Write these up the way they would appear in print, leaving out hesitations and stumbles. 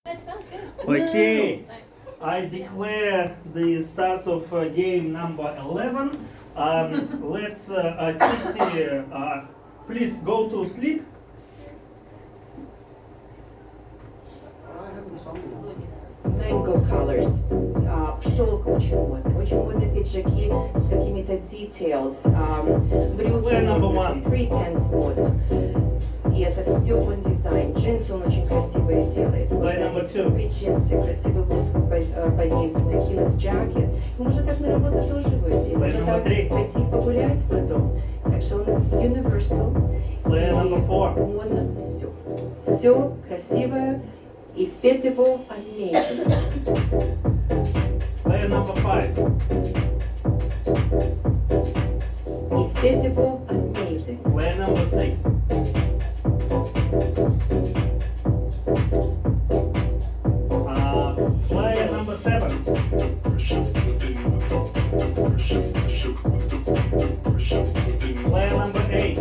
It smells good. Okay, I declare the start of game number 11. Let's City, please go to sleep. Mango colors. Шелк очень модный пиджаки с какими-то details. Брюки number модные, one. pretense модно. И это все он дизайн. Джинсы он очень красивые делает. Play number two. Купить джинсы, красивую блузку повесить, накинуть джакет. Можно так на работу тоже выйти. Play Можно number так three. пойти погулять потом. Так что он universal. Play И number four. модно все. Все красивое. И fit его amazing. Player number 5. И fit его amazing. Player number 6. Player number 7. Player number 8.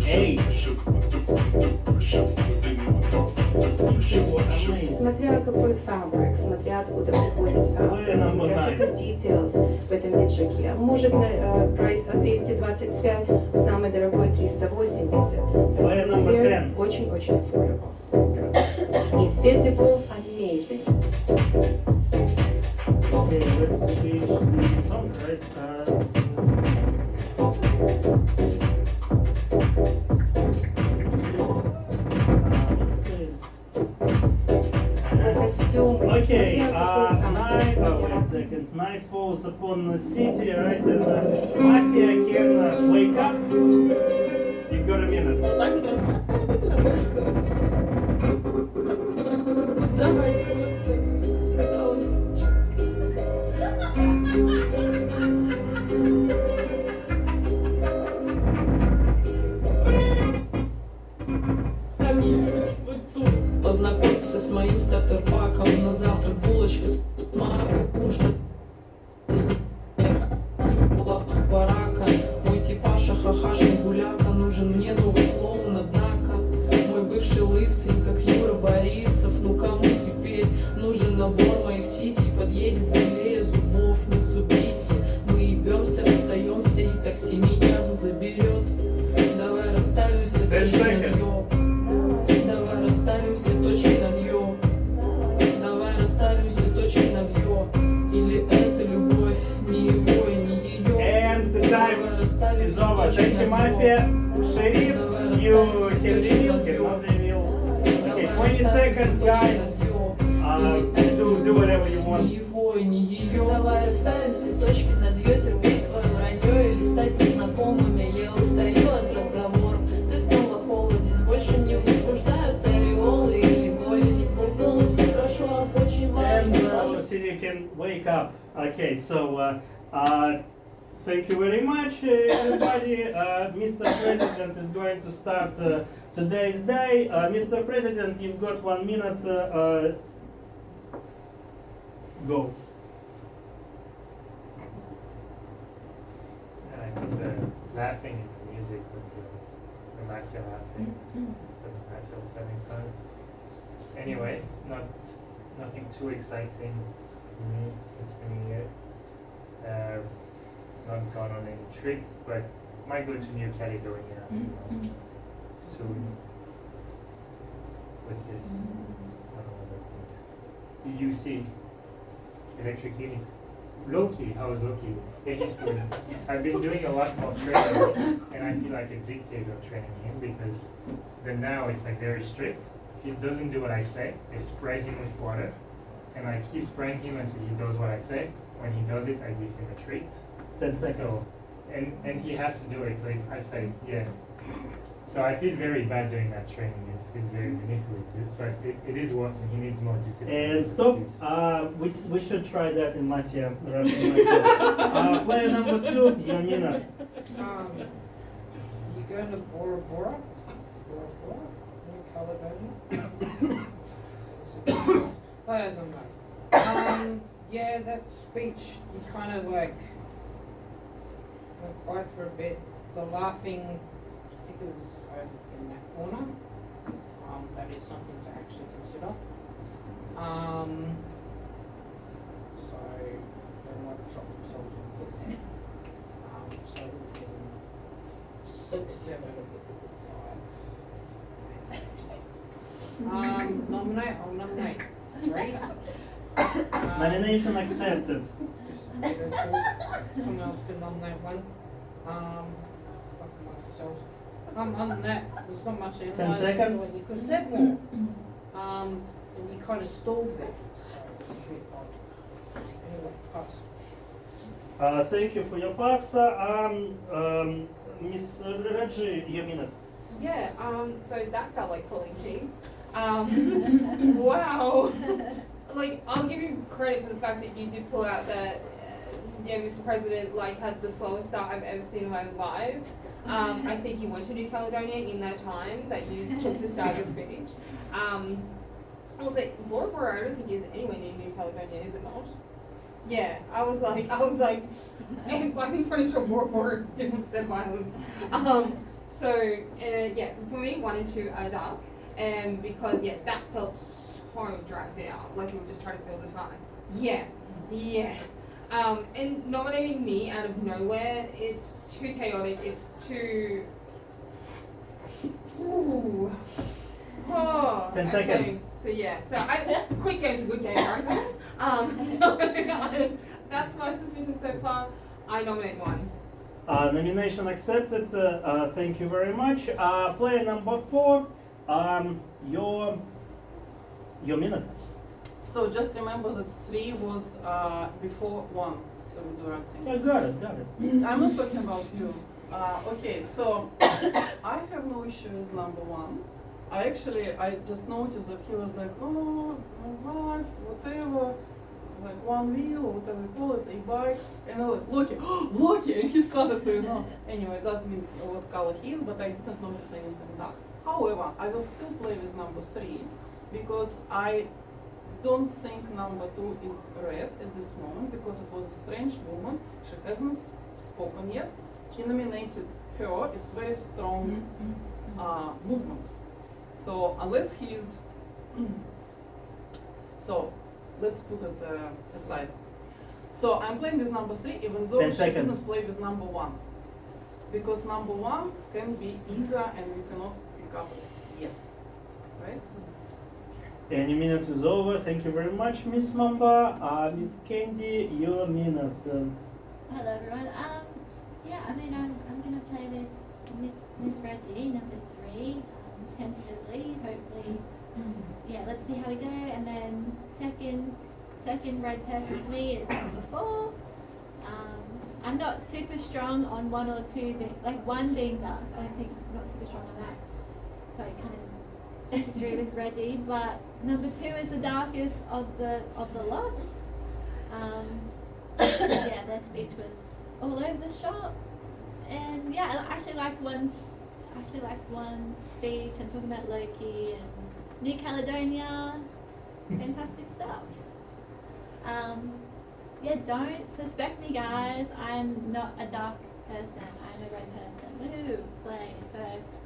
8. Смотря какой фабрик, смотря откуда приходит фабрик, смотря сколько details в этом пиджаке. Может, прайс от 225, самый дорогой 380. Player number 10. Очень-очень affordable. И fit его amazing. Okay, let's change the song, right? Костюм. Okay, night, wait a second. Night falls upon the city, right? And Mafia can wake up. You've got a minute. Давай, Господи, сказала. Вот тут познакомься с моим стартер-паком. На завтрак булочка с маком, ужин с барака. Мой типаж хахашин гуляка. Нужен мне новый клоун, однако мой бывший лысый, как Юра Борисов. Ну кому теперь нужен набор моих сисей? Подъедет белее зубов Митсубиси. Мы ебемся, расстаемся, и такси меня заберет. Давай расставимся точки над ё. Давай расставимся точки над ё. Давай расставимся точки над ё. Или это любовь, не его и не ее. And the time Давай is расставимся over. точки Thank you, над Mafia. ё. Sheriff, you can reveal, cannot reveal. Okay, 20 seconds, guys. Do whatever you Не want. его и не ее. Давай расставим все точки над «ё», терпеть твое вранье или стать незнакомыми. Я устаю от разговоров, ты снова холоден. Больше не возбуждают ореолы или голени. Твой голос я прошу об очень And важном. so you can wake up. Okay, so thank you very much, everybody. Mr. President is going to start today's day. Mr. President, you've got 1 minute. Go. And I think the laughing in the music was the Mafia laughing, the Mafia was having fun. Anyway, nothing too exciting for me since the new year. Not gone on any trip, but might go to New Caledonia soon. What's this? I don't know what it is. UC, Electric Unis. Loki, how was Loki? Yeah, he's good. I've been doing a lot more training, and I feel like addicted of training him because now it's like very strict. If he doesn't do what I say, I spray him with water, and I keep spraying him until he does what I say. When he does it, I give him a treat. 10 seconds. So, and he has to do it. So if I say yeah, so I feel very bad doing that training. It feels very manipulative, but it is working. He needs more discipline. And stop. He's- We should try that in Mafia, Russian Mafia. Player number 2, your minute. You going to Bora Bora? Bora Bora? New Caledonia? I don't know. Yeah, that speech, you kind of like went quiet for a bit. The laughing, I think it was over in that corner. 6, 7, 5. Nominate, I'll nominate 3. Nomination accepted. Someone else can nominate 1. Fuck amongst yourselves. Other than that, there's not much else. 10 seconds. You could have said more. And you kind of stalled there. So, it's a bit odd. Anyway, pass. Thank you for your pass. Miss Reggie, your minute. Yeah, so that felt like pulling teeth. Wow. Like, I'll give you credit for the fact that you did pull out that, yeah, Mr. President, like, had the slowest start I've ever seen in my life. I think you went to New Caledonia in that time that you took to start your speech. Also, Bora Bora, I don't think is anywhere near New Caledonia, is it not? Yeah, I was like, and I think pretty sure Bora Bora is a different set of islands. Yeah, for me, 1 and 2 are dark, because yeah, that felt so dragged out, like we were just trying to fill the time. Yeah. And nominating me out of nowhere, it's too chaotic. It's too. Ooh. Oh, 10 okay. seconds. So yeah, quick game's a good game, right, guys? That's my suspicion so far. I nominate 1. Nomination accepted. Thank you very much. Player number 4. Your minute. So just remember that 3 was before 1. So we do right thing. Yeah, got it. I'm not talking about you. Okay, so I have no issue with number 1. I just noticed that he was like, oh, my wife, whatever, like 1 wheel or whatever you call it, a bike, and I was like, Loki, Loki, and he started to, Anyway, it doesn't mean what color he is, but I didn't notice anything dark. However, I will still play with number 3 because I don't think number 2 is red at this moment because it was a strange woman. She hasn't spoken yet. He nominated her. It's very strong movement. So unless he's so let's put it aside. So I'm playing with number 3 even though 10 she seconds. didn't play with number 1. Because number 1 can be either and we cannot pick up it yet. Right? And your minute is over. Thank you very much, Miss Mamba. Miss Candy, your minute. Hello everyone. Yeah, I mean I'm gonna play with Miss Reggie, number 3, tentatively, hopefully. Yeah, let's see how we go. And then second red person for me is number 4. I'm not super strong on 1 or 2, like 1 being dark. I don't think I'm not super strong on that. So I kind of disagree with Reggie, but number 2 is the darkest of the lot. Yeah, their speech was all over the shop, and yeah, I actually liked one's speech and talking about Loki and New Caledonia, fantastic stuff. Yeah, don't suspect me, guys. I'm not a dark person. I'm a red person. Woohoo! Slay. So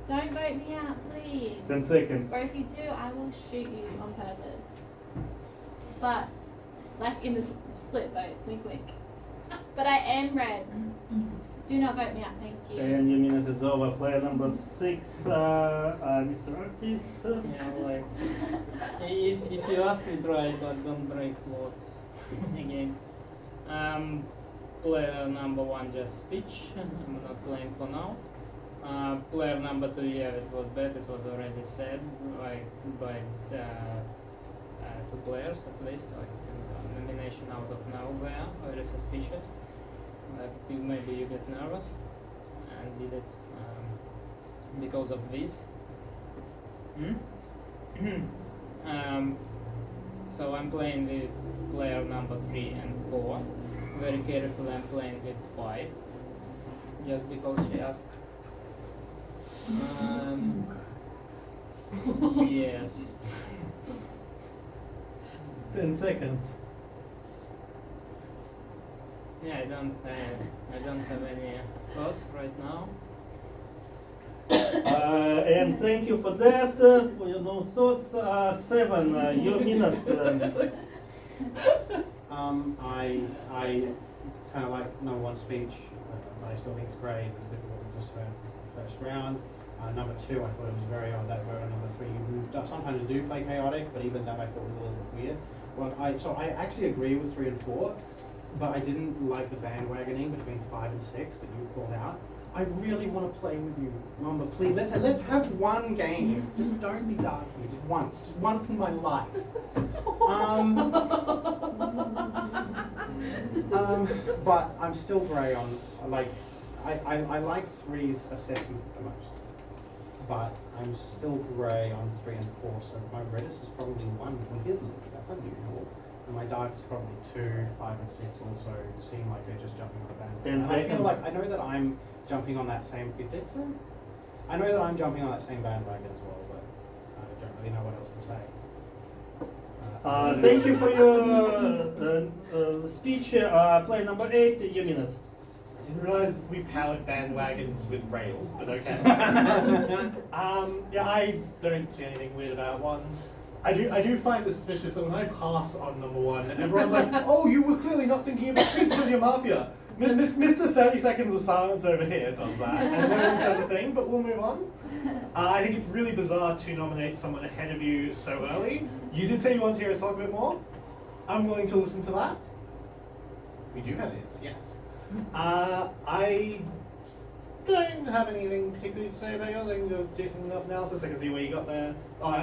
don't vote me out, please. 10 seconds. Or if you do, I will shoot you on purpose. But, like in the split vote, wink wink. But I am red. Do not vote me out, thank you. And your minute is over. Player number 6, Mr. Artist. Yeah, like, if you ask me, try, but don't break laws again. Player number 1 just speech. I'm not playing for now. Player number 2, yeah, it was bad. It was already said by 2 players at least. Like nomination out of nowhere, very suspicious. Like maybe you get nervous and did it because of this. So I'm playing with player number 3 and 4. Very carefully I'm playing with 5. Just because she asked. Yes. 10 seconds. Yeah, I don't have any thoughts right now. And thank you for that, for your no thoughts. 7, your minute. I kind of like number 1 speech, but I still think it's great. It's difficult to just first round. Number 2, I thought it was very odd that vote on number 3, who sometimes do play chaotic, but even that I thought was a little bit weird. Well, I actually agree with 3 and 4, but I didn't like the bandwagoning between 5 and 6 that you called out. I really want to play with you, Mamba. Please, let's have one game. Just don't be dark here. Just once in my life. But I'm still grey on I like 3's assessment the most, but I'm still grey on 3 and 4. So my reddest is probably 1 weirdly. That's unusual. And my dark's probably 2, 5 and 6 also seem like they're just jumping on the bandwagon. 10 I feel seconds. like I know that I'm jumping on that same. You think so? I know that I'm jumping on that same bandwagon as well, but I don't really know what else to say. Thank you for your speech. Play number 8, your minute. I didn't realise we powered bandwagons with rails, but okay. Yeah, I don't see anything weird about 1. I do find it suspicious that when I pass on number 1, everyone's like, "Oh, you were clearly not thinking of a speech with your mafia." Mr. 30 Seconds of Silence over here does that, and no one says a thing, but we'll move on. I think it's really bizarre to nominate someone ahead of you so early. You did say you wanted to hear us talk a bit more. I'm willing to listen to that. We do have this, yes. I don't have anything particularly to say about yours. I can do decent enough analysis. I can see where you got there. Oh,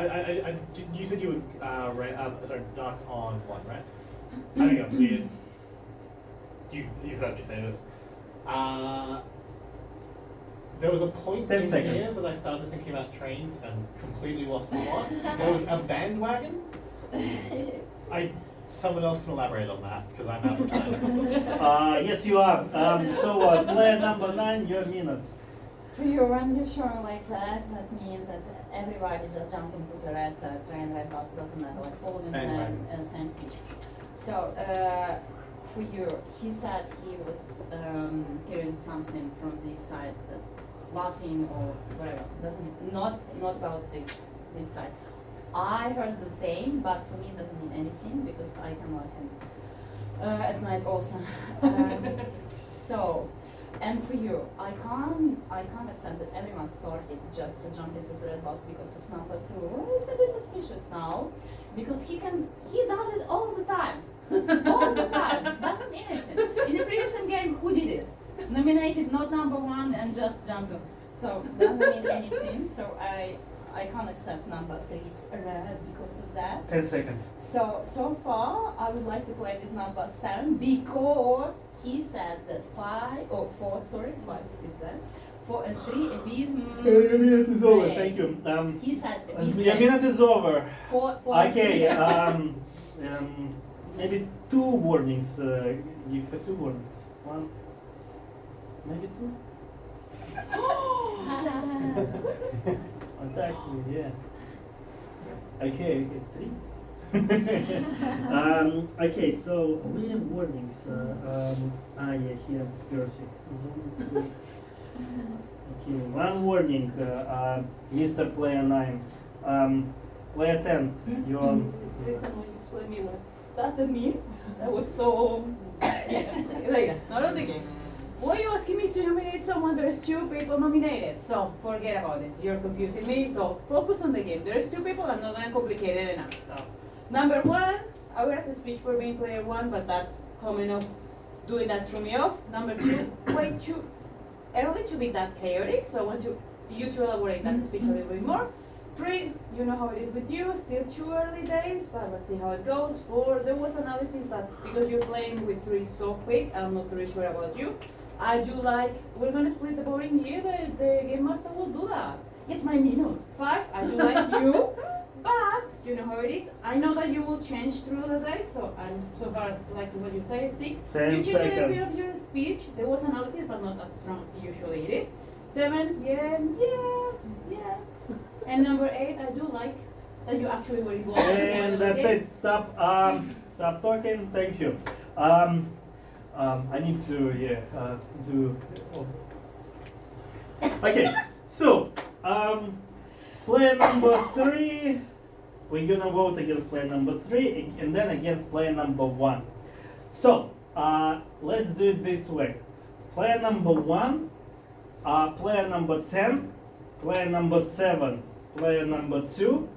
you said you were dark on 1, right? I think that's weird. You've heard me say this. There was a point 10 in seconds. here that I started thinking about trains and completely lost the plot. There was a bandwagon. Someone else can elaborate on that because I'm out of time. Yes, you are. So player number 9, your minute. For you, when you're showing like that, that means that everybody just jump into the red train, red bus, doesn't matter, like following same speech. So, for you, he said he was hearing something from this side, laughing or whatever. Not about this side. I heard the same, but for me it doesn't mean anything because I can laugh him at night also. So, and for you, I can't accept that everyone started just jumping to the red bus because of number 2. Well, it's a bit suspicious now because he does it all the time. All the time. Doesn't mean anything. In the previous game, who did it? Nominated not number 1 and just jumped. So doesn't mean anything. So I can't accept number 3's red because of that. 10 seconds. So far, I would like to play with number 7 because he said that 5 sits there. 4 and 3 a bit. Your minute is over. gray. Thank you. He said a bit. Your minute is over. 4 and 3. Okay. Maybe 2 warnings. Give her 2 warnings. 1, maybe 2. Attack me, yeah. Okay, 3. Okay, so we have warnings. Yeah, here, perfect. Okay, 1 warning, Mr. Player 9. Player 10, you're on. Listen, when you explain me what does that mean? That was so. Later, not on the game. Why are you asking me to nominate someone? There's 2 people nominated, so forget about it. You're confusing me, so focus on the game. There's 2 people, I'm not gonna complicate it enough. So, number 1, I would ask a speech for being player 1, but that comment of doing that threw me off. Number 2, way too early to be that chaotic, so I want you to elaborate that speech a little bit more. 3, you know how it is with you, still too early days, but let's see how it goes. 4, there was analysis, but because you're playing with 3 so quick, I'm not very sure about you. I do like, we're gonna split the voting here, the game master will do that. It's my minute. 5, I do like you, but you know how it is. I know that you will change through the day, so I'm so far like what you say. 6, 10 you change a little bit seconds. of your speech. There was analysis, but not as strong as usually it is. 7, yeah. And number 8, I do like that you actually were involved. And that's it. Stop. Stop talking. Thank you. I need to do. Okay. So player number 3. We're gonna vote against player number 3 and then against player number 1. So let's do it this way. Player number 1 player number 10, player number 7, player number 2,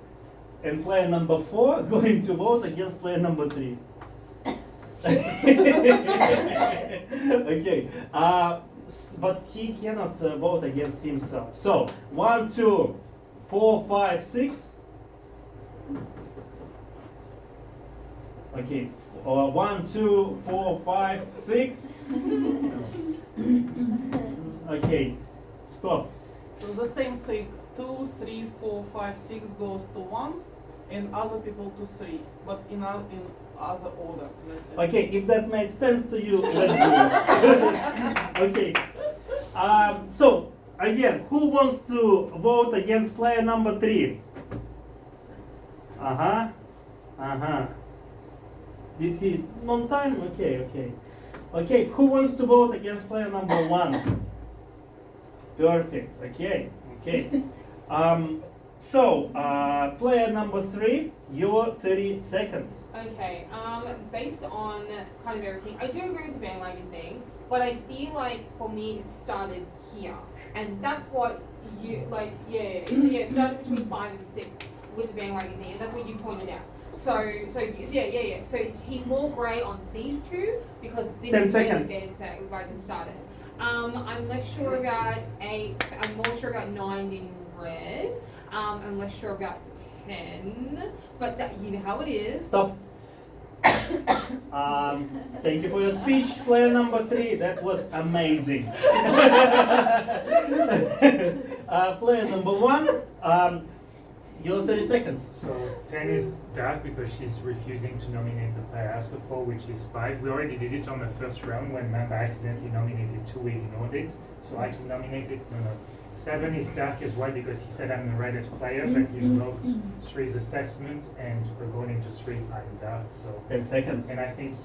and player number 4 going to vote against player number 3. Okay, but he cannot vote against himself. So 1, 2, 4, 5, 6. Okay, 1, 2, 4, 5, 6. Okay, stop. So the same thing, 2, 3, 4, 5, 6 goes to 1, and other people to 3, but in other order, let's say. Okay, if that made sense to you, let's do it. Okay. So, again, who wants to vote against player number 3? Did he on time? Okay. Okay, who wants to vote against player number 1? Perfect. Okay. So, player number 3, your 30 seconds. Okay, based on kind of everything, I do agree with the bandwagon thing, but I feel like for me it started here, and that's what you like. Yeah, it started between 5 and 6 with the bandwagon thing, and that's what you pointed out. So yeah. So he's more grey on these two because this 10 is where seconds. the bandwagon started. I'm less sure about 8. I'm more sure about 9 being red. I'm less sure about 10, but that, you know how it is. Stop. Thank you for your speech, player number 3. That was amazing. Player number 1, your 30 seconds. So 10 is dark because she's refusing to nominate the player asked for, which is 5. We already did it on the first round when Mamba accidentally nominated 2, we ignored it. So I can nominate it. No. 7 is dark as well because he said I'm the reddest player, but he invoked 3's assessment, and according to 3 I'm dark. So 10 seconds. and I think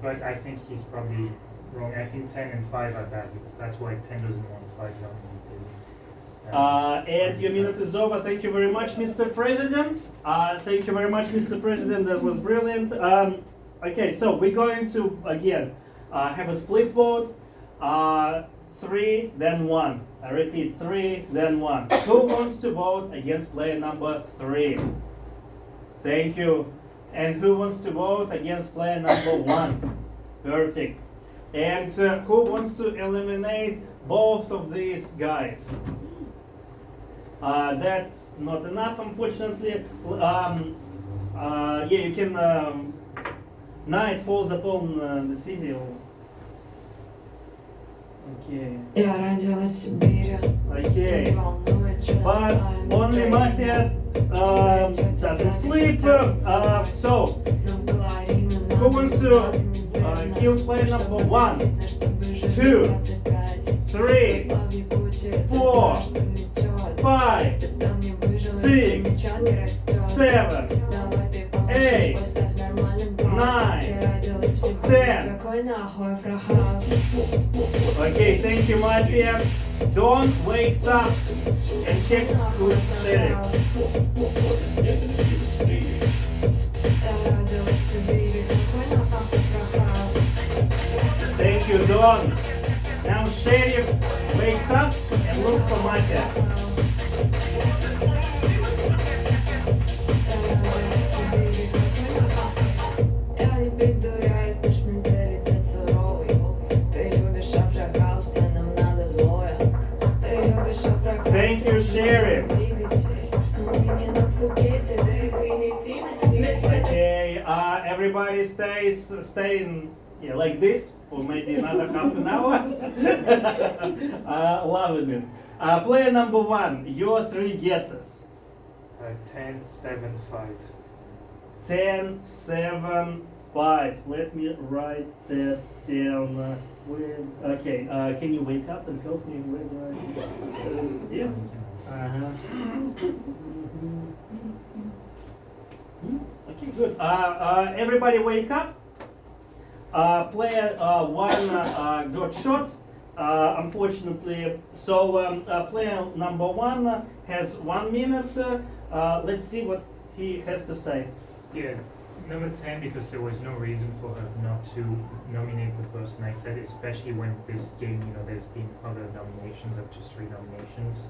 but I think he's probably wrong. I think 10 and 5 are dark because that's why 10 doesn't want 5 nominated. And your minute is over. Thank you very much, Mr. President. Thank you very much, Mr. President. That was brilliant. Okay, so we're going to again have a split vote. 3, then 1. I repeat, 3, then 1. Who wants to vote against player number 3? Thank you. And who wants to vote against player number 1? Perfect. And who wants to eliminate both of these guys? That's not enough, unfortunately. Yeah, you can. Night falls upon the city. Okay. Я родилась в Сибири. Okay. Не волнует, что But достаем only mafia doesn't sleep. So, who wants to kill player number 1, 2, 3, 4, 5, 6, 7, 8, 9, 10. Okay, thank you, Mafia. Dawn wakes up and checks who's sheriff. Thank you, Dawn. Now sheriff wakes up and looks for Mafia. Thank you, Sheriff. Okay, everybody staying like this for maybe another half an hour. Loving it. Player number 1, your 3 guesses. 10, 7, 5. 10, 7, 5. Let me write that down. Okay, can you wake up and help me with yeah. Okay, good. Everybody wake up. Player 1 got shot, unfortunately. So player number 1 has 1 minute. Let's see what he has to say. Yeah, Number 10, because there was no reason for her not to nominate the person I said, especially when this game, there's been other nominations, up to 3 nominations.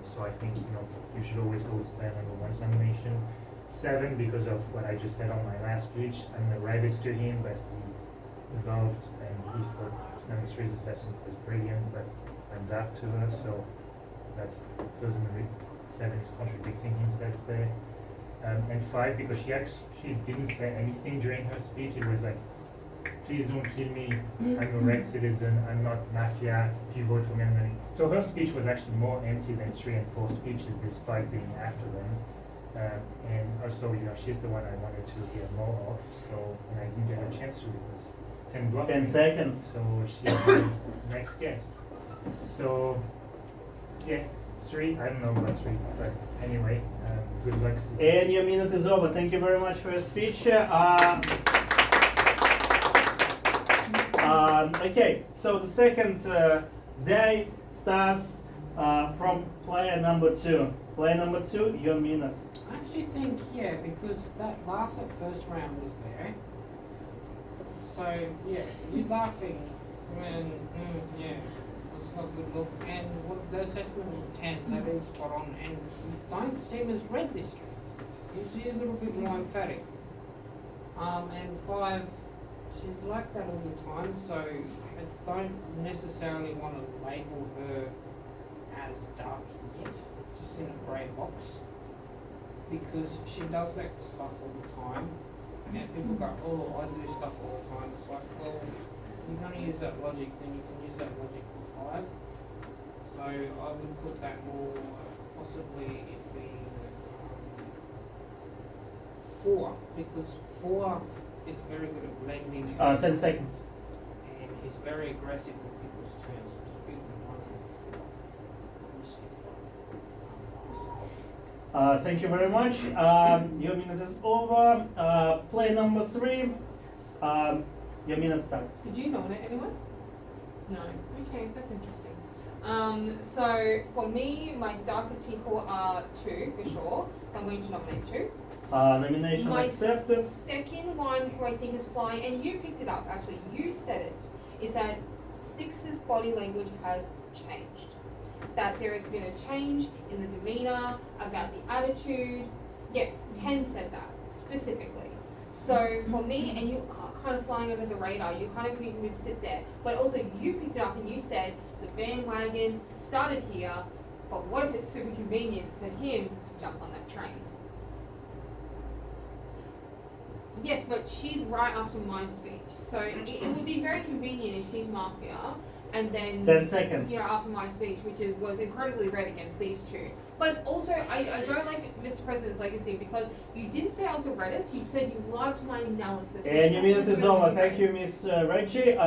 So I think, you should always go with player number 1's nomination. 7, because of what I just said on my last speech, and the red is to him, but he loved and he thought number 3's assessment was brilliant, but I'm dark to her, so doesn't really, 7 is contradicting himself there. And 5, because she didn't say anything during her speech. It was like, please don't kill me, I'm a red citizen, I'm not mafia, if you vote for me, I'm gonna... So her speech was actually more empty than 3 and 4 speeches, despite being after them. And also, she's the one I wanted to hear more of, so, and I didn't get a chance to because 10 blocked 10 me. seconds. So she's the next guest. So, yeah, 3, I don't know about 3, but anyway, good luck. And your minute is over. Thank you very much for your speech. Okay, so the second day starts from player number 2. Player number 2, your minute. I actually think, yeah, because that laugh at first round was there. So, yeah, you laughing when, yeah, it's not good look. And what the assessment of 10, that is spot on. And you don't seem as red this year. Usually a little bit more emphatic. And 5, she's like that all the time, so I don't necessarily want to label her as dark yet, just in a grey box. Because she does that stuff all the time, and people go, oh, I do stuff all the time. It's like, well, you're going to use that logic, then you can use that logic for 5. So I would put that more, possibly it being 4, because 4 is very good at blending. 10 seconds. And is very aggressive with people's turns. So just beat them 1 for 4. Let me see 5. Thank you very much. Your minute is over. Play number 3. Your minute starts. Did you nominate anyone? No. Okay, that's interesting. So for me, my darkest people are 2 for sure. So I'm going to nominate 2. Nomination My accepted. second one, who I think is flying, and you picked it up actually. You said it. Is that 6's body language has changed. That there has been a change in the demeanor, about the attitude. Yes, 10 said that specifically. So for me, and you are kind of flying under the radar, you kind of would sit there. But also you picked it up and you said the bandwagon started here, but what if it's super convenient for him to jump on that train? Yes, but she's right after my speech. So it would be very convenient if she's mafia and then 10 seconds. after my speech, which was incredibly red against these 2. But also, I don't like Mr. President's legacy because you didn't say I was a reddist, you said you liked my analysis. And your minute is over. Thank you, Miss Reggie.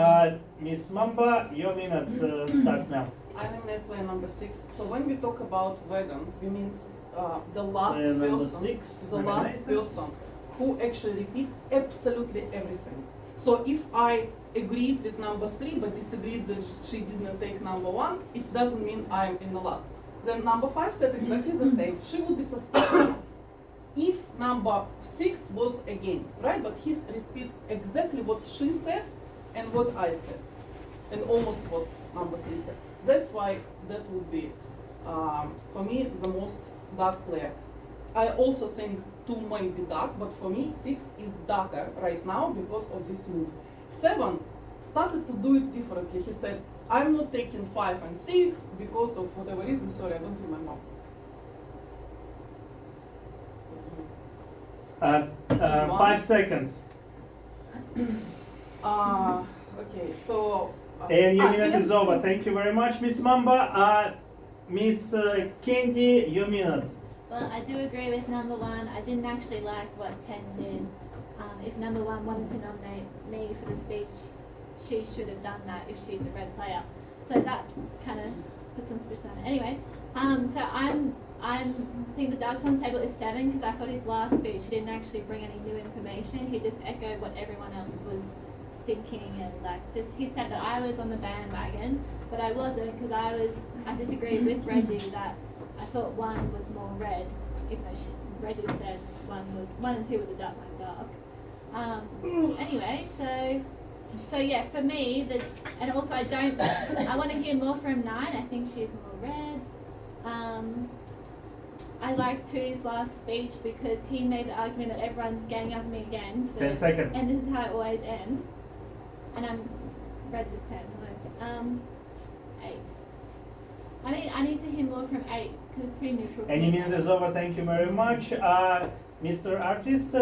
Miss Mamba, your minute starts now. I nominate player number 6. So when we talk about vegan, we mean the last Player number person, 6, the last nominated. person who actually repeat absolutely everything. So if I agreed with number 3 but disagreed that she didn't take number 1, it doesn't mean I'm in the last. Then number 5 said exactly the same. She would be suspicious if number 6 was against, right? But he repeat exactly what she said and what I said, and almost what number 3 said. That's why that would be, for me, the most dark player. I also think 2 might be dark, but for me 6 is darker right now because of this move. 7 started to do it differently. He said, I'm not taking 5 and 6 because of whatever reason, sorry, I don't remember. 5 seconds. Okay, so... And your minute is over. Thank you very much, Miss Mamba. Miss Candy, your minute. Well, I do agree with number 1. I didn't actually like what 10 did. If number 1 wanted to nominate me for the speech, she should have done that if she's a red player. So that kind of puts some suspicion on it. Anyway, so I think the darks on the table is 7 because I thought his last speech, he didn't actually bring any new information. He just echoed what everyone else was thinking and he said that I was on the bandwagon, but I wasn't because I disagreed with Reggie that I thought 1 was more red, even though Reggie said 1 and 2 were the dark. Anyway, so yeah, for me, and also I want to hear more from 9. I think she's more red. I liked 2's last speech because he made the argument that everyone's ganging up on me again. 10 seconds. And this is how it always ends. And I'm red this turn. Hello. 8. I need to hear more from 8 because it's pretty neutral. for Any me. minute is over. Thank you very much. Mr. Artist,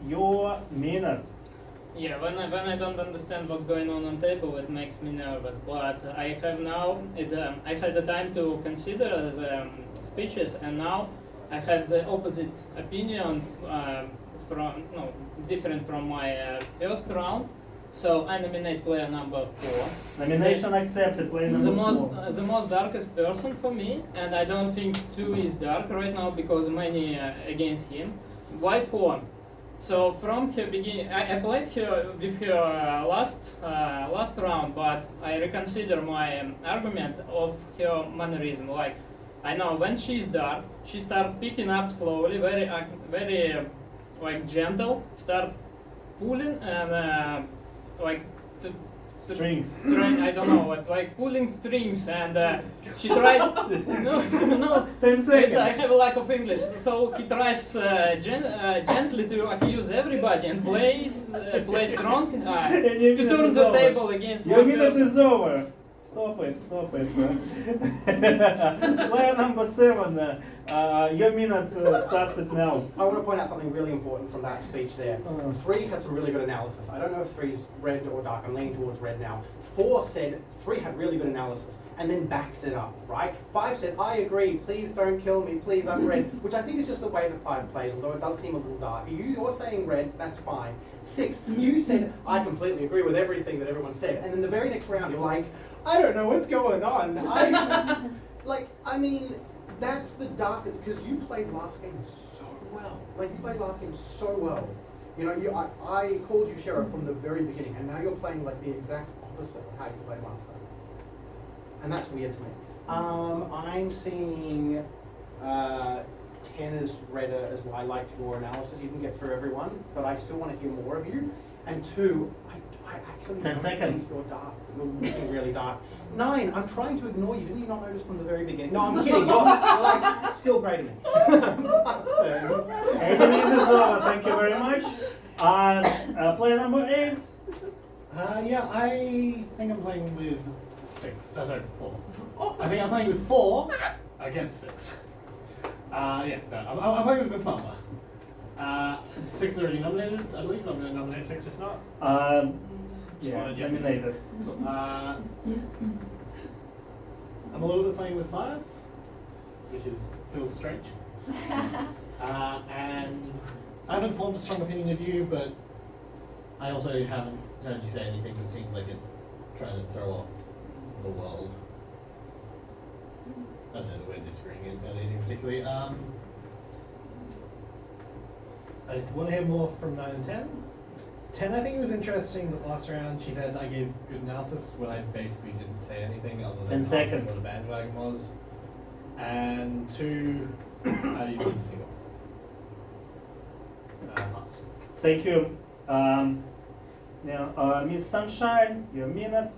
your minute. Yeah, when I don't understand what's going on table, it makes me nervous. But I have now, I had the time to consider the speeches, and now I have the opposite opinion different from my first round. So I nominate player number 4. Nomination accepted. Player number 4. The most darkest person for me, and I don't think 2 is dark right now because many against him. Why 4? So from her beginning, I played her with her last round, but I reconsider my argument of her mannerism. Like, I know when she's dark, she start picking up slowly, very like gentle, start pulling and like strings. I don't know what, like pulling strings, and she tried. no, 10 seconds. I have a lack of English, so he tries gently to accuse everybody and play strong to turn the table against Your one minute person. is over. Stop it. Player number 7. Your minute started now. I want to point out something really important from that speech there. 3 had some really good analysis. I don't know if 3's red or dark. I'm leaning towards red now. 4 said 3 had really good analysis and then backed it up, right? 5 said, I agree, please don't kill me, please, I'm red, which I think is just the way that 5 plays, although it does seem a little dark. You're saying red, that's fine. 6, you said, I completely agree with everything that everyone said. And then the very next round, you're like, I don't know what's going on. I mean, that's the dark, because you played last game so well. Like, you played last game so well. You know, I called you Sheriff from the very beginning, and now you're playing like the exact opposite of how you played last time. And that's weird to me. I'm seeing 10 as redder as well. I liked your analysis. You didn't get through everyone, but I still want to hear more of you. And 2, I actually 10 don't seconds. think you're dark. You're looking really dark. 9, I'm trying to ignore you. Didn't you not notice from the very beginning? No, I'm kidding. You're like still great to me. Any minute is over. Thank you very much. Player number 8. Yeah, I think I'm playing with 6. Sorry, 4. I think I'm playing with 4 against 6. Yeah, no, I'm playing with Miss Mama. 6 is already nominated, I believe. I'm going to nominate 6 if not. Yeah, nominated. Cool. I'm a little bit playing with 5, which feels strange. And I haven't formed a strong opinion of you, but I also haven't heard you say anything that seems like it's trying to throw off the world. I don't know that we're disagreeing on anything particularly. I want to hear more from 9 and 10. 10, I think it was interesting that last round she said I gave good analysis when I basically didn't say anything other 10 than asking seconds. what a bandwagon was. And 2, I didn't see pass. Thank you. Now, Miss Sunshine, your minute.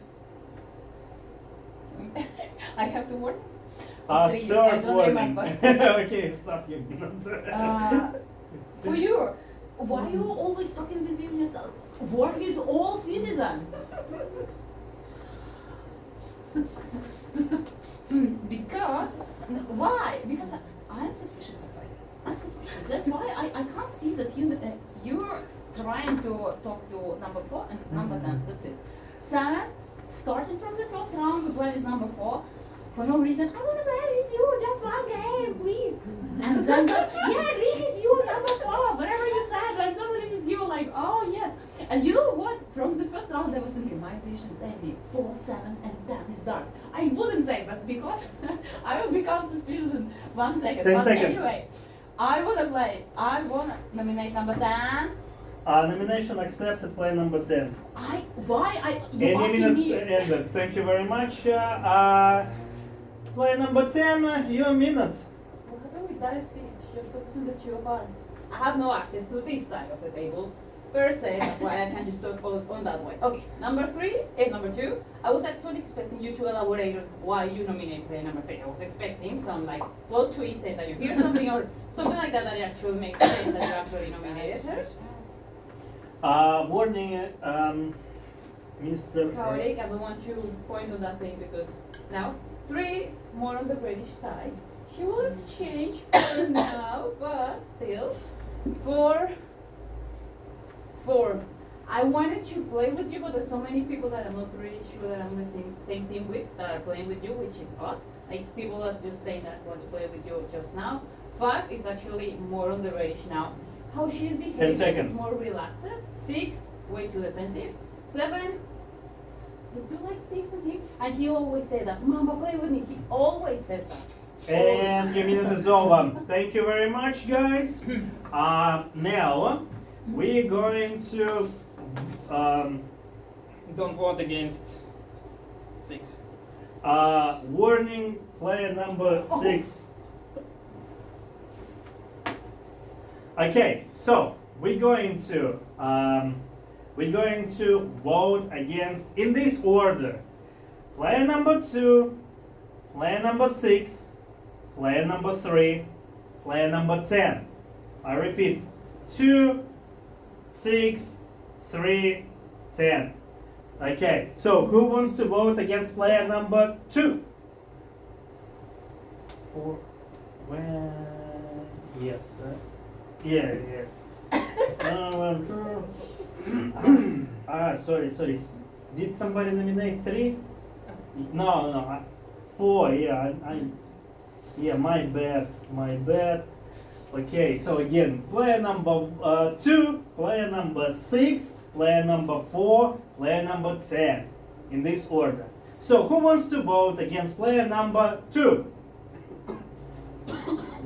I have to work. Third I don't warning. remember. Okay, stop your minute. For you, why you always talking between yourself? Work is all citizen. Because why? Because I'm suspicious of her. I'm suspicious. That's why I can't see that you're trying to talk to number 4 and number 10. That's it. 7, starting from the first round to play with number 4. For no reason, I want to play with you, just one game, please. And then, yeah, I agree with you, number 4, whatever you said, I'm totally with you, like, oh yes. And you know what? From the first round, I was thinking, my intuition said me 4, 7, and 10 is dark. I wouldn't say that because I will become suspicious in 1 second. 10 but seconds. Anyway, I want to nominate number 10. Nomination accepted, player number 10. You Any asking minutes me? ended. Thank you very much. Player number 10, your minute. What happened with that speech? You're focusing the 2 of us. I have no access to this side of the table. per se, that's why I can just talk on that way. Okay, number two, I was actually expecting you to elaborate on why you nominated player number 3. I was expecting some like plot twist, say that you hear something or something like that that actually makes sense that you actually nominated her. Warning, Mr. Chaotic, I don't want to point on that thing because now 3 more on the British side. She will have changed for now, but still 4. I wanted to play with you, but there's so many people that I'm not really sure that I'm on the same team with that are playing with you, which is odd. Like people that just saying that want to play with you just now. 5 is actually more on the reddish now. How she is 10 behaving seconds. is more relaxed. 6, way too defensive. 7, you do like things with him, and he always say that, Mama, play with me. He always says that. And your minute is over. Thank you very much, guys. Now we're going to Don't vote against 6. warning player number 6. Okay, so we're going to vote against in this order: player number 2, player number 6, player number 3, player number 10. I repeat: 2, 6, 3, 10. Okay, so who wants to vote against player number 2? 4. Well, yes, sir. Yeah. Sorry. Did somebody nominate 3? No. 4. Yeah, my bad. Okay, so again, player number 2, player number 6, player number 4, player number 10, in this order. So who wants to vote against player number 2?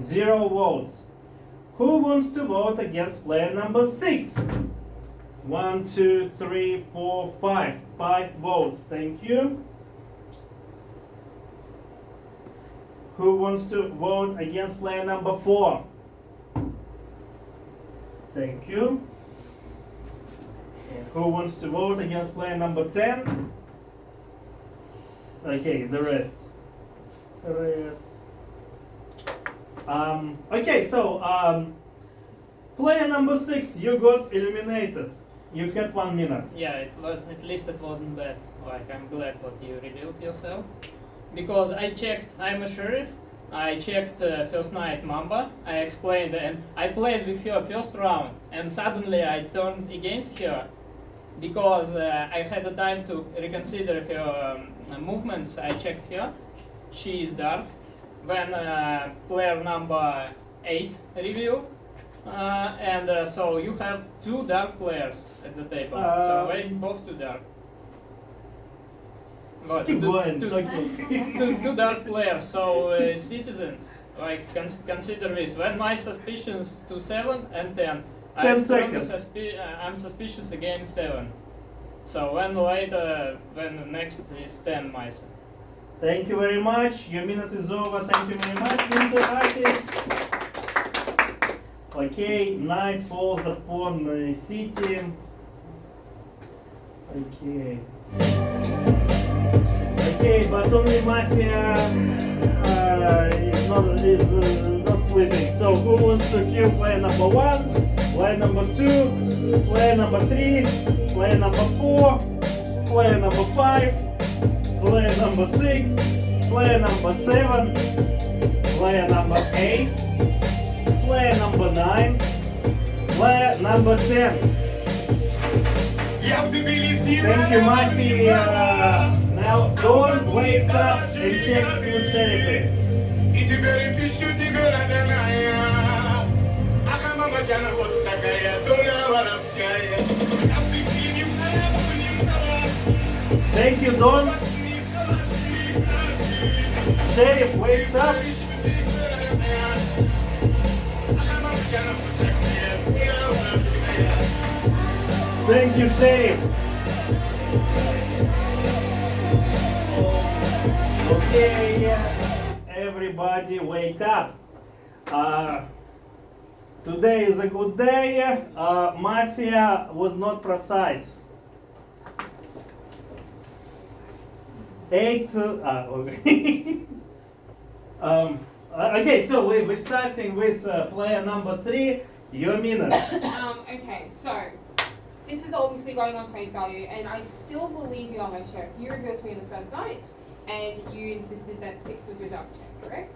0 votes. Who wants to vote against player number 6? 1, 2, 3, 4, 5. 5 votes. Thank you. Who wants to vote against player number 4? Thank you. And who wants to vote against player number 10? Okay, the rest. Okay, so player number 6, you got eliminated. You had 1 minute. Yeah, it was, at least it wasn't bad. Like, I'm glad what you revealed yourself. Because I checked, I'm a sheriff. I checked first night Mamba. I explained, and I played with her first round. And suddenly I turned against her because I had the time to reconsider her movements. I checked her. She is dark. When player number 8 review. So you have 2 dark players at the table. So they both 2 dark. What? Keep going. Two dark players. So citizens, like consider this. When my suspicions to 7 and 10, 10 seconds. I'm suspicious against 7. So when next is 10 myself. Thank you very much. Your minute is over. Thank you very much, Mr. Artist. Okay, night falls upon the city. Okay, but only Mafia is not sleeping. So who wants to kill player number 1, player number 2, player number 3, player number 4, player number 5, player number 6, player number 7, player number 8, player number 9, player number 10. Thank you, Mafia. Now Dawn wakes up and checks who sheriff is. Thank you, Dawn. Sheriff wakes up. Thank you, Sheriff. Okay, everybody wake up. Today is a good day. Mafia was not precise. 8. Okay. Okay, so we're starting with player number 3. Your minute. Okay, so this is obviously going on face value, and I still believe you are my sheriff. You revealed to me on the first night, and you insisted that 6 was your dark check, correct?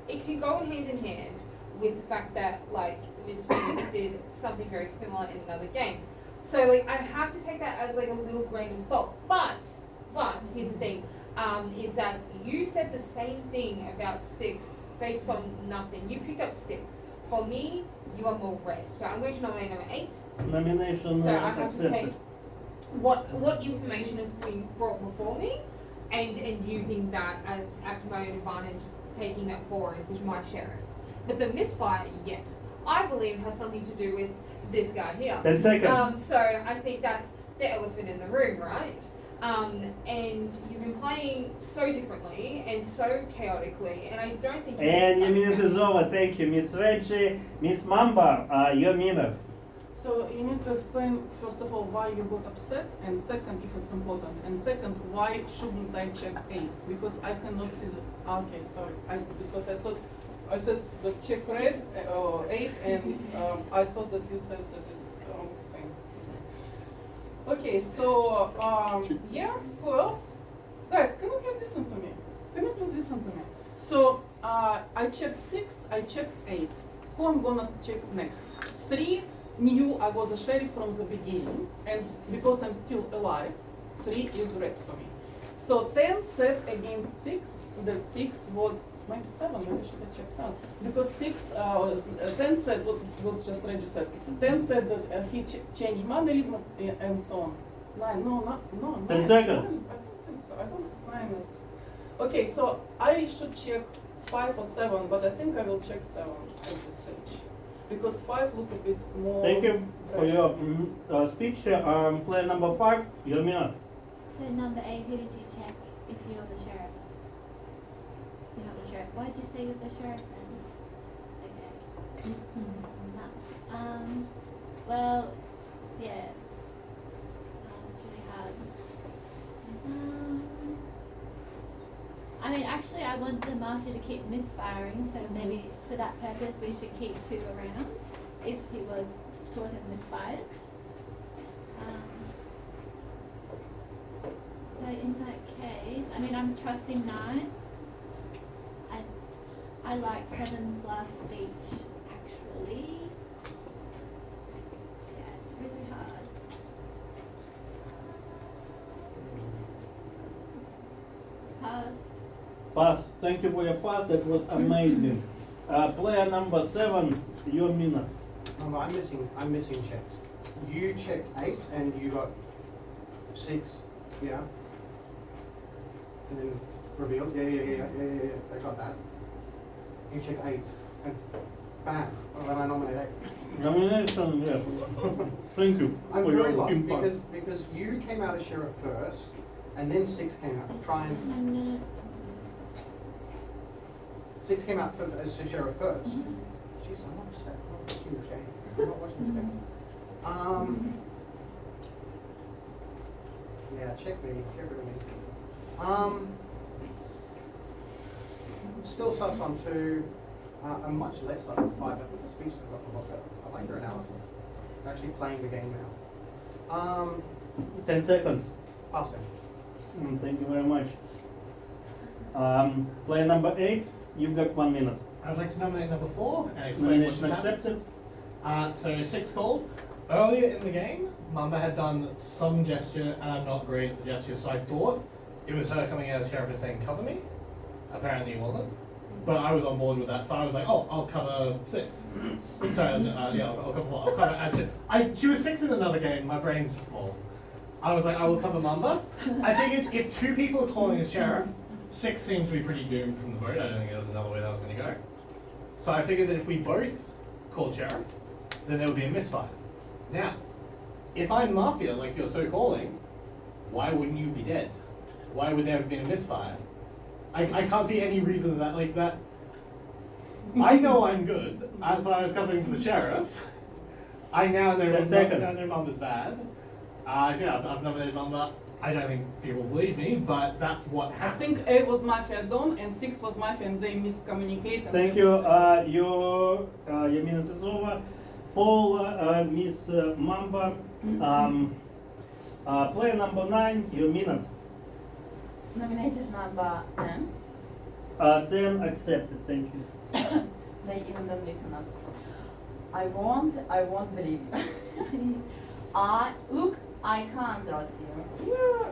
It can go hand in hand with the fact that like Miss Phoenix did something very similar in another game. So like I have to take that as like a little grain of salt. But here's the thing, is that you said the same thing about 6 based on nothing. You picked up 6. For me, you are more red. So I'm going to nominate number 8. Nomination So I have to accepted. take what information has been brought before me and using that to my own advantage, taking that forward as my sheriff. But the misfire, yes, I believe has something to do with this guy here. 10 seconds. So I think that's the elephant in the room, right? And you've been playing so differently and so chaotically, and I don't think. And your minute is over. Thank you, Miss Reggie. Miss Mamba, your minute. So you need to explain first of all why you got upset, and second, if it's important, and second, why shouldn't I check 8? Because I cannot see the. Okay, sorry. Because I said the check red 8, and I thought that you said that it's wrong thing. Okay, so yeah, who else? Guys, can you please listen to me? Can you please listen to me? So I checked 6, I checked 8. Who I'm gonna check next? 3 knew I was a sheriff from the beginning, and because I'm still alive, 3 is red for me. So 10 said against 6 that 6 was maybe 7, maybe should have checked 7. Because 10 said what just Reggie said. 10 said that he changed mannerism and so on. 9, no, 10 9. seconds. I don't think so. I don't think 9 is. Okay, so I should check 5 or 7, but I think I will check 7 at this stage. Because 5 look a bit more. Thank you for your speech. Player number 5, your minute. So number 8, who did you check if you're the sheriff? You're not the sheriff. Why did you say you're the sheriff then? Okay. Just nuts. Well, yeah. It's really hard. I mean, actually, I want the mafia to keep misfiring, so maybe for that purpose we should keep 2 around if he was causing misfires. So in that case, I mean, I'm trusting 9. I like 7's last speech, actually. Yeah, it's really hard. Pass. Pass. Thank you for your pass. That was amazing. Player number 7, your minute. I'm missing checks. You checked 8 and you got 6. Yeah. And then revealed. Yeah. I got that. You check 8 and bam. Well, then I nominate 8. Nomination, yeah. Thank you I'm for very your lost input. because you came out as sheriff first, and then 6 came out to try and. And 6 came out as sheriff first. Jeez, I'm upset. I'm not watching this game. I'm not watching this game. Yeah, check me. Get rid of me. Still sus on 2. I'm much less sus on 5. I think the speeches have gotten a lot better. I like your analysis. I'm actually playing the game now. 10 seconds. Pass him. Thank you very much. Player number 8, you've got 1 minute. I would like to nominate number 4 and explain what Nomination just happened. accepted. So 6 called. Earlier in the game, Mamba had done some gesture, and I'm not great at the gestures, so I thought it was her coming out as sheriff and saying, cover me. Apparently it wasn't. But I was on board with that, so I was like, oh, I'll cover 6. Sorry, yeah, I'll cover 4. I'll cover as she was 6 in another game, my brain's small. I was like, I will cover Mamba. I figured if 2 people are calling as sheriff, 6 seemed to be pretty doomed from the vote. I don't think there was another way that was going to go. So I figured that if we both called sheriff, then there would be a misfire. Now, if I'm Mafia, like you're so calling, why wouldn't you be dead? Why would there have been a misfire I can't see any reason that like that. I know I'm good. That's why I was covering for the sheriff. I now know 10 seconds. now know Mumba's bad. So yeah, I've nominated Mumba. I don't think people believe me, but that's what I happened. think 8 was Mafia Don and 6 was Mafia, and they miscommunicate. And Thank they you. was- Your minute is over. For Miss Mamba, player number 9, your minute. Nominated number 10. 10 accepted. Thank you. They even don't listen us. I won't believe you. Look, I can't trust you. You're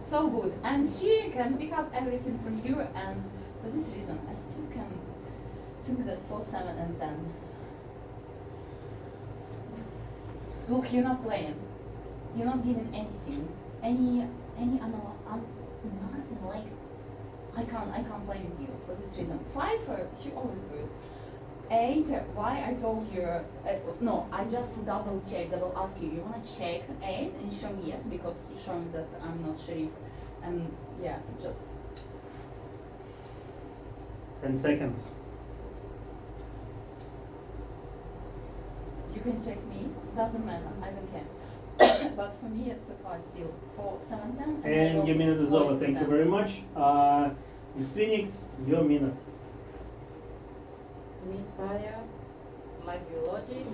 so good. And she can pick up everything from you, and for this reason, I still can think that 4, 7, and 10. Look, you're not playing. You're not giving anything. Any nothing, like, I can't play with you for this reason. 5, she always good. 8, why I told you, no, I just double ask you, you wanna check 8 and show me yes, because he showing that I'm not sheriff, and yeah, just. 10 seconds. You can check me, doesn't matter, I don't care. But for me, so far still 4, 7, 10. And your minute is over. Thank you very much. Miss Phoenix, your minute. Misfire, like your logic.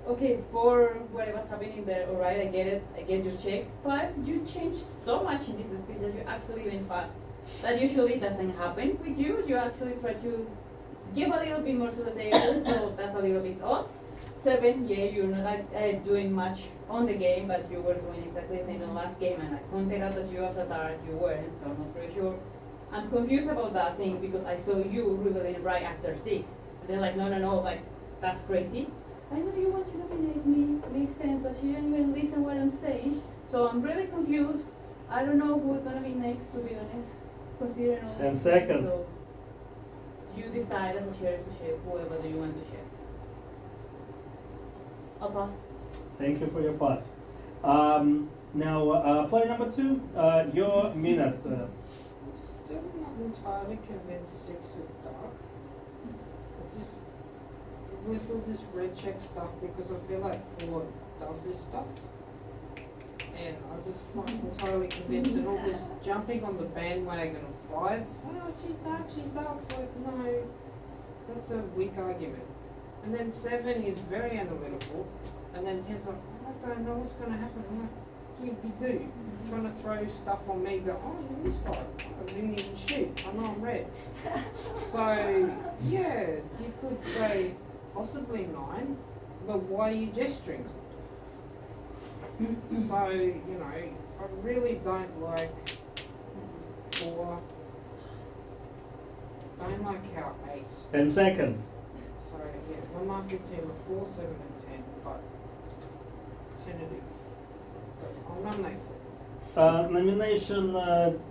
Okay, for whatever's happening there, alright, I get it, I get your checks. 5, you change so much in this speech that you actually went fast. That usually doesn't happen with you. You actually try to give a little bit more to the table, so that's a little bit off. 7, yeah, you're not doing much on the game, but you were doing exactly the same in the last game, and I pointed out that you as a dart, you weren't, so I'm not pretty sure. I'm confused about that thing because I saw you revealing right after 6. And they're like, no, like, that's crazy. I know you want to nominate me, makes sense, but you didn't even listen what I'm saying. So I'm really confused. I don't know who's gonna be next, to be honest, considering all 10 these seconds. things, so you decide as a sheriff to share whoever do you want to share. I'll pass. Thank you for your pass. Now, player number 2, your minute. Still not entirely convinced 6 is dark. I just with all this red check stuff because I feel like 4 does this stuff. And I'm just not entirely convinced that all this jumping on the bandwagon of 5, oh, she's dark, like, no, that's a weak argument. And then 7 is very analytical, and then 10's like, I don't know what's going to happen. I'm like, yeah, you do. Trying to throw stuff on me, go, oh, you misfired. I didn't even shoot. I know I'm red. So, yeah, you could say possibly 9, but why are you gesturing? So, you know, I really don't like 4. Don't like how 8's. 10 seconds. So, yeah, my Mafia team are 4, 7, and 10, but tentative. But I'll nominate 4. Nomination,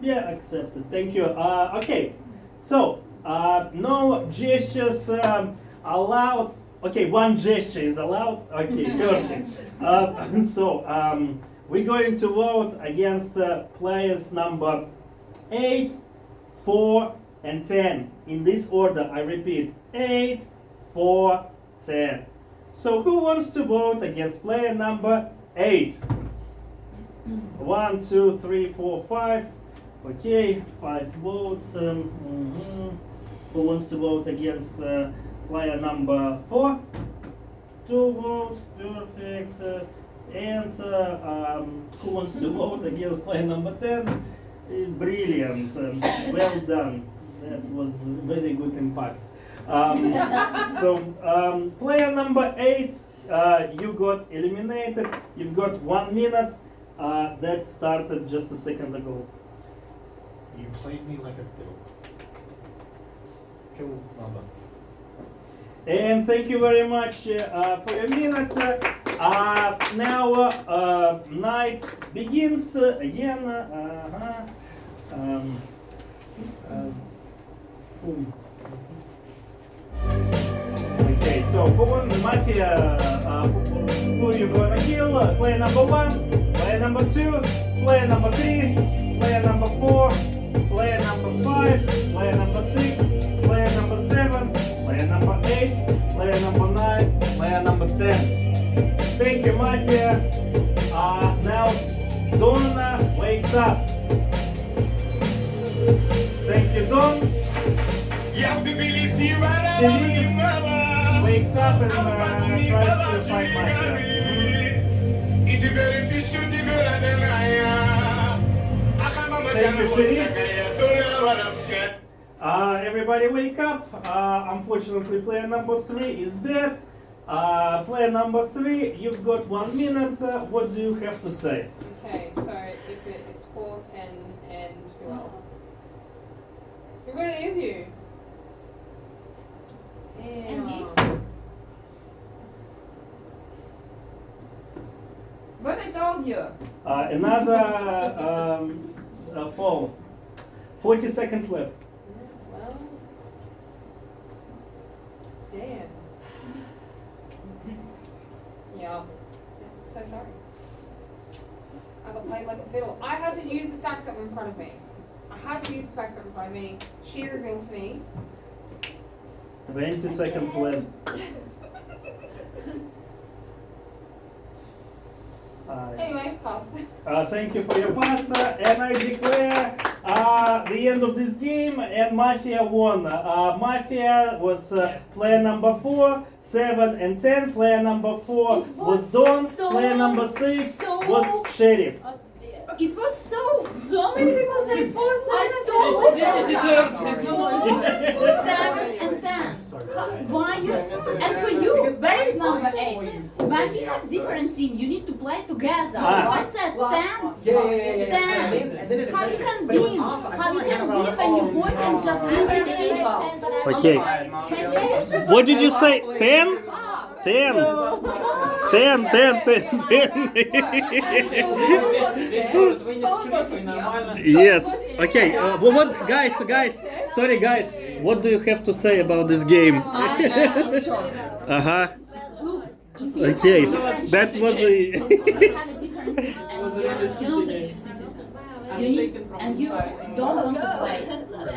yeah, accepted. Thank you. Okay, so no gestures allowed. Okay, 1 gesture is allowed. Okay, perfect. So we're going to vote against players number 8, 4, and 10. In this order, I repeat, 8, 4, 10. So who wants to vote against player number 8? 1, 2, 3, 4, 5. Okay, 5 votes. Who wants to vote against player number 4? 2 votes, perfect. And who wants to vote against player number 10? Brilliant, well done. That was very good impact. So player number 8, you got eliminated. You've got 1 minute. That started just a second ago. You played me like a fiddle. Kill Mamba. And thank you very much for your minute. Now night begins again. Okay, so who won the Mafia football? who you gonna kill? Player number 1, player number 2, player number 3, player number 4, player number 5, player number 6, player number 7, player number 8, player number 9, player number 10. Thank you, Mafia. Now Donna wakes up. Thank you, Don. Sherif wakes up and tries to find Mafia. Thank you, Sherif. Everybody wake up. Unfortunately, player number 3 is dead. Player number 3, you've got 1 minute. What do you have to say? Okay, so if it's 4, 10, and who else? It really is you. And me? What I told you. Another fall. 40 seconds left. Well, damn. Yeah, so sorry. I got played like a fiddle. I had to use the facts that were in front of me. She revealed to me. 20 seconds left. Anyway, pass. Thank you for your pass, and I declare the end of this game, and Mafia won. Mafia was player number 4, 7, and 10. Player number 4 was Don. Player number 6 was Sheriff. It was so many people said 4, 7, 7 and 10. Why you? And for you, where is number 8? When we have different team, you need to play together. If I said 10, 10. How you can win? How you can win when you vote and just different people? Okay. What did you say? 10? 10. 10. Yes. Okay. What, guys? Sorry, guys. What do you have to say about this game? Okay. That was a. You don't want to play.